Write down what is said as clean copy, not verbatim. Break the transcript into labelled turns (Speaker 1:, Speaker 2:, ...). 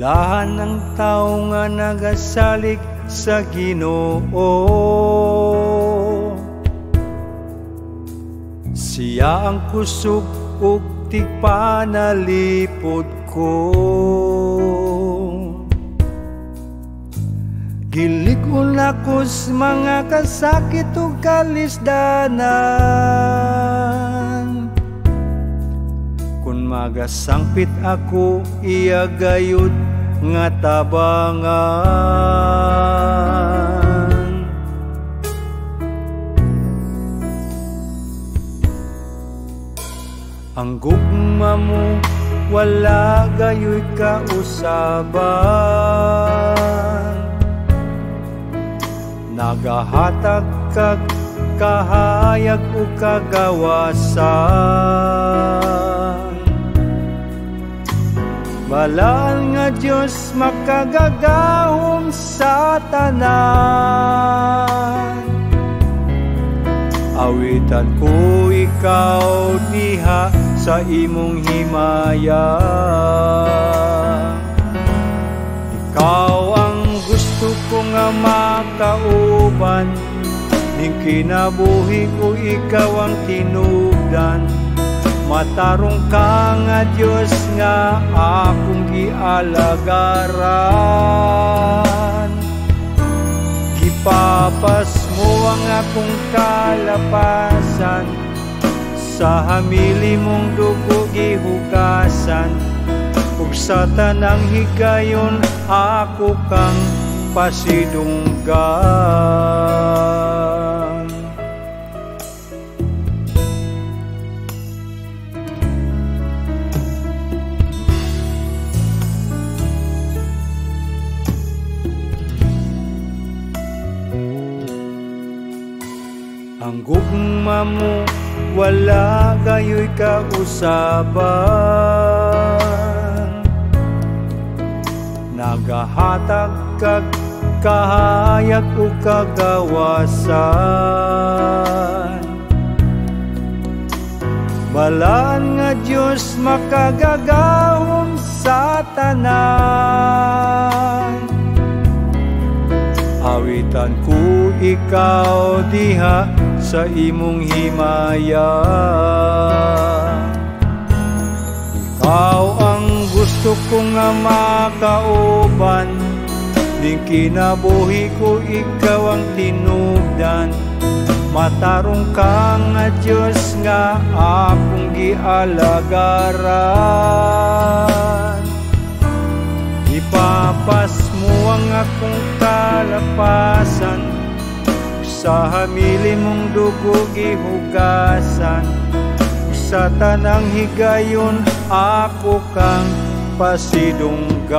Speaker 1: Lahan ng tao nga nagasalig sa Ginoo, siya ang kusog ug tigpanalipod ko. Gilig-on ako sa mga kasakit ug kalisdanan. Kung magasangpit ako, iya gayud nga tabangan. Ang gugma mo wala gayoy kausaban, nagahatag kag kahayag o kagawasan. Balaan nga Diyos makagagahom sa tanan. Awitan ko ikaw diha sa imong himaya. Ikaw ang gusto ko nga makauban, ning kinabuhi ko ikaw ang tinubdan. Matarong ka nga Diyos nga akong gialagaran. Gipapas mo ang akong kalapasan, sa hamili mong dugo gihugasan. Ug sa tanang higayon ako kang pasidunggan. Ang gugma mo wala gayoy kausaban, nagahatag kag kahayag o kagawasan. Balaan nga Diyos makagagahom sa tanan. Awitan ko ikaw diha sa imong himaya. Ikaw ang gusto ko nga makauban, ning kinabuhi ko ikaw ang tinubdan. Matarong ka nga Diyos nga akong gialagaran. Ipapas mo ang akong kalapasan, sa hamili mong dugo gihugasan. Sa tanang higayon ako kang pasidunggan.